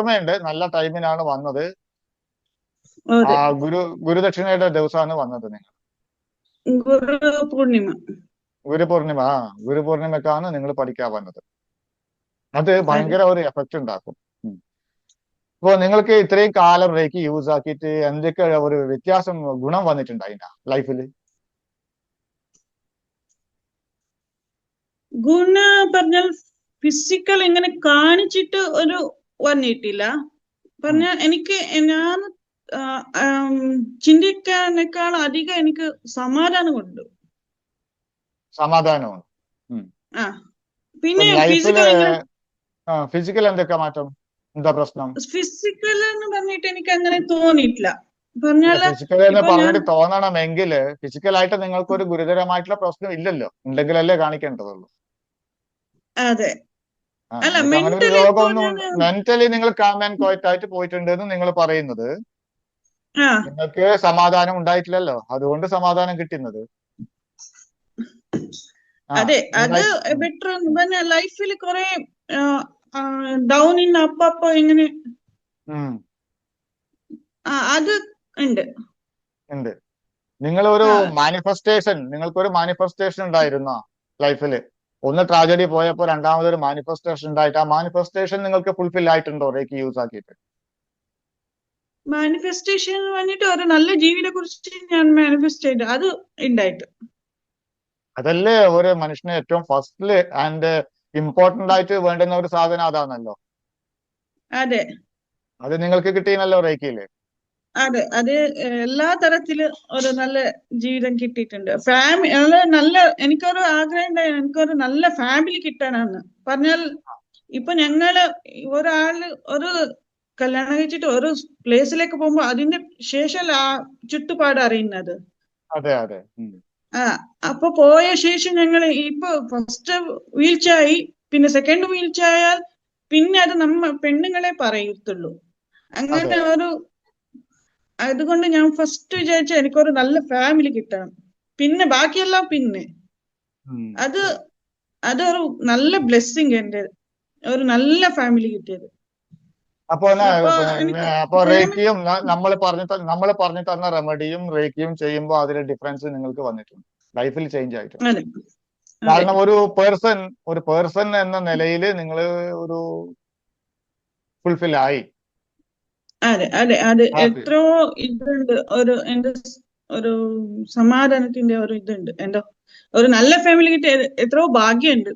ഓർമ്മയുണ്ട്, നല്ല ടൈമിനാണ് വന്നത്. അതെ. ഗുരുദക്ഷിണയുടെ ദിവസമാണ് വന്നത് നിങ്ങൾ. ഗുരു പൂർണിമ. ഗുരുപൂർണിമ ഗുരുപൂർണിമക്കാണ് നിങ്ങൾ പഠിക്കാൻ വന്നത്. അത് അതെ. ഭയങ്കര ഒരു എഫക്റ്റ് ഉണ്ടാക്കും. ഇപ്പൊ നിങ്ങൾക്ക് ഇത്രയും കാലം റേക്ക് യൂസ് ആക്കിയിട്ട് എന്തൊക്കെ ഒരു വ്യത്യാസം, ഗുണം വന്നിട്ടുണ്ടായിന ലൈഫിൽ? ഗുണ പറഞ്ഞാൽ ഫിസിക്കൽ ഇങ്ങനെ കാണിച്ചിട്ട് ഒരു വന്നിട്ടില്ല. പറഞ്ഞാൽ എനിക്ക് ഞാൻ ചിന്തിക്കാനേക്കാൾ അധികം എനിക്ക് സമാധാനം കൊണ്ട്. സമാധാനമാണ്. ആ പിന്നെ ലൈഫില് ഫിസിക്കൽ ഇങ്ങനെ ഫിസിക്കൽ എന്തൊക്കെ മാറ്റം, എന്താ പ്രശ്നം? ഫിസിക്കൽ എന്ന് പറഞ്ഞിട്ട് എനിക്ക് അങ്ങനെ തോന്നിയിട്ടില്ല. പറഞ്ഞാല് ഫിസിക്കൽ എന്ന് ഇപ്പൊ ഞാൻ പറഞ്ഞിട്ട് തോന്നണമെങ്കിൽ ഫിസിക്കലായിട്ട് നിങ്ങൾക്ക് ഒരു ഗുരുതരമായിട്ടുള്ള പ്രശ്നം ഇല്ലല്ലോ, ഉണ്ടെങ്കിലല്ലേ കാണിക്കേണ്ടതുള്ളൂ. അതെ. അല്ല, നിങ്ങൾക്ക് അങ്ങനെ ഒരു മെന്റലി ഇപ്പൊ രോഗമൊന്നും, ഞാൻ മെന്റലി നിങ്ങൾ കാം ആൻഡ് ക്വയറ്റ് ആയിട്ട് പോയിട്ടുണ്ട് എന്ന് നിങ്ങൾ പറയുന്നത്. ആ നിങ്ങൾക്ക് സമാധാനം ഉണ്ടായിട്ടില്ലല്ലോ, അതുകൊണ്ട് സമാധാനം കിട്ടുന്നത്. അതെ, അത് ഉണ്ടായി. ബെറ്റർ. പിന്നെ ലൈഫിൽ കുറെ ഡൗൺ ഇൻ അപ്പൊ ഇങ്ങനെ അത് ഉണ്ട്. ഉണ്ട്. നിങ്ങൾ ഒരു ആ മാനിഫെസ്റ്റേഷൻ, നിങ്ങൾക്കൊരു മാനിഫെസ്റ്റേഷൻ ഉണ്ടായിരുന്ന ലൈഫില്? ഒന്ന് ട്രാജഡി പോയപ്പോ രണ്ടാമതൊരു മാനിഫെസ്റ്റേഷൻ ഉണ്ടായിട്ട് ആ മാനിഫെസ്റ്റേഷൻ നിങ്ങൾക്ക് ഫുൾഫിൽ ആയിട്ടുണ്ടോ റേക്ക് യൂസ് ആക്കിയിട്ട്? മാനിഫെസ്റ്റേഷൻ വന്നിട്ട് ഒരു നല്ല ജീവിതത്തെ കുറിച്ച് ഞാൻ മാനിഫെസ്റ്റ് ചെയ്തു, അത് ഉണ്ടായിട്ട്. അതല്ലേ ഒരു മനുഷ്യന് ഏറ്റവും ഫസ്റ്റില് ആൻഡ് ഇമ്പോർട്ടന്റ് ആയിട്ട് വേണ്ടുന്ന ഒരു സാധനം അതാണല്ലോ. അതെ. അത് നിങ്ങൾക്ക് കിട്ടിയെന്നല്ലോ റേക്കിയില്. അതെ, അത് എല്ലാ തരത്തിലും ഒരു നല്ല ജീവിതം കിട്ടിയിട്ടുണ്ട്. നല്ല എനിക്കൊരു ആഗ്രഹം ഉണ്ടായി, എനിക്കൊരു നല്ല ഫാമിലി കിട്ടാനാണ്. പറഞ്ഞാൽ ഇപ്പൊ ഞങ്ങള് ഒരാള് ഒരു കല്യാണം കഴിച്ചിട്ട് ഒരു പ്ലേസിലേക്ക് പോകുമ്പോ അതിന്റെ ശേഷം ആ ചുറ്റുപാട് അറിയുന്നത്. അതെ അതെ. ആ അപ്പൊ പോയ ശേഷം ഞങ്ങൾ ഇപ്പൊ ഫസ്റ്റ് വീഴ്ച ആയി, പിന്നെ സെക്കൻഡ് വീഴ്ച ആയാൽ പിന്നെ അത് നമ്മ പെണ്ണുങ്ങളെ പറയത്തുള്ളൂ. അതെ. അങ്ങനെ ഒരു അതുകൊണ്ട് ഞാൻ ഫസ്റ്റ് വിചാരിച്ച എനിക്കൊരു നല്ല ഫാമിലി കിട്ടണം, പിന്നെ ബാക്കിയെല്ലാം പിന്നെ അത് അതൊരു നല്ല ബ്ലെസ്സിങ് എന്റെ, ഒരു നല്ല ഫാമിലി കിട്ടിയത്. അപ്പൊ അപ്പൊ എനിക്ക് അപ്പൊ ഫാമിലി. റേക്കിയും നമ്മൾ പറഞ്ഞു തന്ന റെമഡിയും റേക്കിയും ചെയ്യുമ്പോൾ അതിലെ ഡിഫറൻസ് നിങ്ങൾക്ക് വന്നിട്ടുണ്ട്, ലൈഫിൽ ചേഞ്ച് ആയിട്ടുണ്ട്. അതെ. അതെ. കാരണം ഒരു പേഴ്സൺ എന്ന നിലയിൽ നിങ്ങൾ ഒരു ഫുൾഫിൽ ആയി. അതെ. അതെ. അത് ഹാപ്പി. എത്രയോ ഇതുണ്ട്, ഒരു എന്റെ ഒരു സമാധാനത്തിന്റെ ഒരു ഇതുണ്ട്. എന്തോ ഒരു നല്ല ഫാമിലി കിട്ടിയ എത്രയോ ഭാഗ്യമുണ്ട്.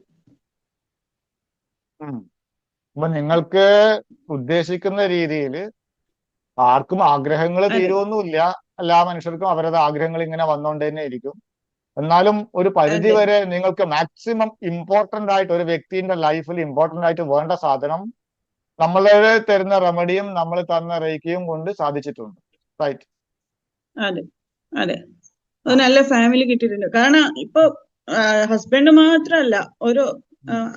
അപ്പൊ നിങ്ങൾക്ക് ഉദ്ദേശിക്കുന്ന രീതിയിൽ ആർക്കും ആഗ്രഹങ്ങൾ അതെ. തീരുവൊന്നുമില്ല. എല്ലാ മനുഷ്യർക്കും അവരുടെ ആഗ്രഹങ്ങൾ ഇങ്ങനെ വന്നുകൊണ്ട് തന്നെ ഇരിക്കും. എന്നാലും ഒരു പരിധി അതെ. വരെ നിങ്ങൾക്ക് മാക്സിമം ഇമ്പോർട്ടന്റ് ആയിട്ട് ഒരു വ്യക്തിന്റെ ലൈഫിൽ ഇമ്പോർട്ടന്റ് ആയിട്ട് വേണ്ട സാധനം നമ്മളെ തരുന്ന റെമഡിയും നമ്മൾ തന്ന റേക്കിയും കൊണ്ട് സാധിച്ചിട്ടുണ്ട്. റൈറ്റ്. അതെ. അതെ. ഒരു നല്ല ഫാമിലി കിട്ടിയിട്ടുണ്ട്. കാരണം ഇപ്പൊ ഹസ്ബൻഡ് മാത്രല്ല, ഒരു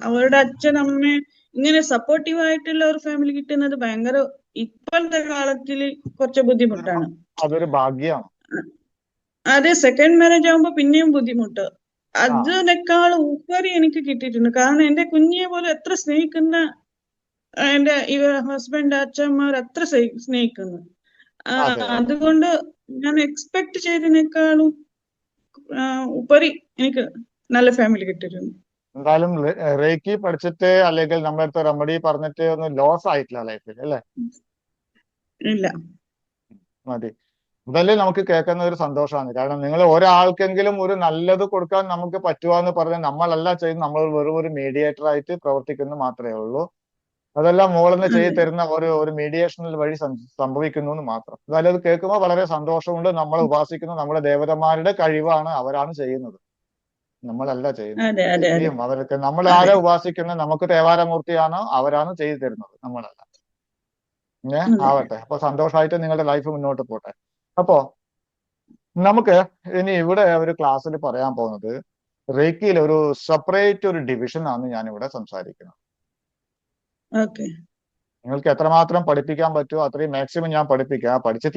അവരുടെ അച്ഛൻ അമ്മ ഇങ്ങനെ സപ്പോർട്ടീവ് ആയിട്ടുള്ള ഒരു ഫാമിലി കിട്ടുന്നത് ഭയങ്കര ഇപ്പോഴത്തെ കാലത്തില് കുറച്ച് ബുദ്ധിമുട്ടാണ്. അതൊരു ഭാഗ്യമാണ്. അതെ, സെക്കൻഡ് മാരേജ് ആകുമ്പോ പിന്നെയും ബുദ്ധിമുട്ട്. ആ അതിനേക്കാൾ ഉപരി എനിക്ക് കിട്ടിയിട്ടുണ്ട്. കാരണം എന്റെ കുഞ്ഞിയെ പോലും എത്ര സ്നേഹിക്കുന്ന എന്റെ ഹസ്ബൻഡ് അച്ഛന്മാർ അത്ര സ്നേഹിക്കുന്നു. അതെ അതെ. അതുകൊണ്ട് ഞാൻ എക്സ്പെക്ട് ചെയ്തതിനേക്കാളും ഉപരി എനിക്ക് നല്ല ഫാമിലി കിട്ടിയിട്ടുണ്ട്. എന്തായാലും റേക്കി പഠിച്ചിട്ട് അല്ലെങ്കിൽ നമ്മുടെ അടുത്ത് റെമഡി പറഞ്ഞിട്ട് ഒന്നും ലോസ് ആയിട്ടില്ല ലൈഫിൽ, അല്ലേ? ഇല്ല. മതി. അതല്ലേ നമുക്ക് കേൾക്കുന്ന ഒരു സന്തോഷമാണ്. കാരണം നിങ്ങൾ ഒരാൾക്കെങ്കിലും ഒരു നല്ലത് കൊടുക്കാൻ നമുക്ക് പറ്റുവാന്ന് പറഞ്ഞാൽ നമ്മളല്ല ചെയ്യുന്നത്, നമ്മൾ വെറും ഒരു മീഡിയേറ്റർ ആയിട്ട് പ്രവർത്തിക്കുന്നു മാത്രമേ ഉള്ളൂ. അതെല്ലാം മുകളിൽ ചെയ്തു അതെ. തരുന്ന ഒരു മീഡിയേഷനിൽ വഴി സംഭവിക്കുന്നു എന്ന് മാത്രം. എന്തായാലും അത് കേൾക്കുമ്പോൾ വളരെ സന്തോഷമുണ്ട്. നമ്മൾ ഉപാസിക്കുന്ന നമ്മുടെ ദേവതമാരുടെ കഴിവാണ്, അവരാണ് ചെയ്യുന്നത്, നമ്മളല്ല ചെയ്യുന്നത്. അതെ. അതെ. അതെ. ചെയ്യും അവരൊക്കെ. നമ്മൾ അതെ. ആരെ ഉപാസിക്കുന്നത്, നമുക്ക് തേവാരമൂർത്തിയാണോ അവരാണ് ചെയ്തു തരുന്നത്, നമ്മളല്ല. അതെ. ആവട്ടെ. അപ്പൊ സന്തോഷമായിട്ട് നിങ്ങളുടെ ലൈഫ് മുന്നോട്ട് പോട്ടെ. അപ്പോ നമുക്ക് ഇനി ഇവിടെ ഒരു ക്ലാസ്സിൽ പറയാൻ പോകുന്നത് റേക്കിയിൽ ഒരു സെപ്പറേറ്റ് ഒരു ഡിവിഷൻ ആണ് ഞാൻ ഇവിടെ സംസാരിക്കുന്നത്. ഓക്കെ. നിങ്ങൾക്ക് എത്രമാത്രം പഠിപ്പിക്കാൻ പറ്റുമോ അത്രയും മാക്സിമം ഞാൻ പഠിപ്പിക്കാം. പഠിച്ച്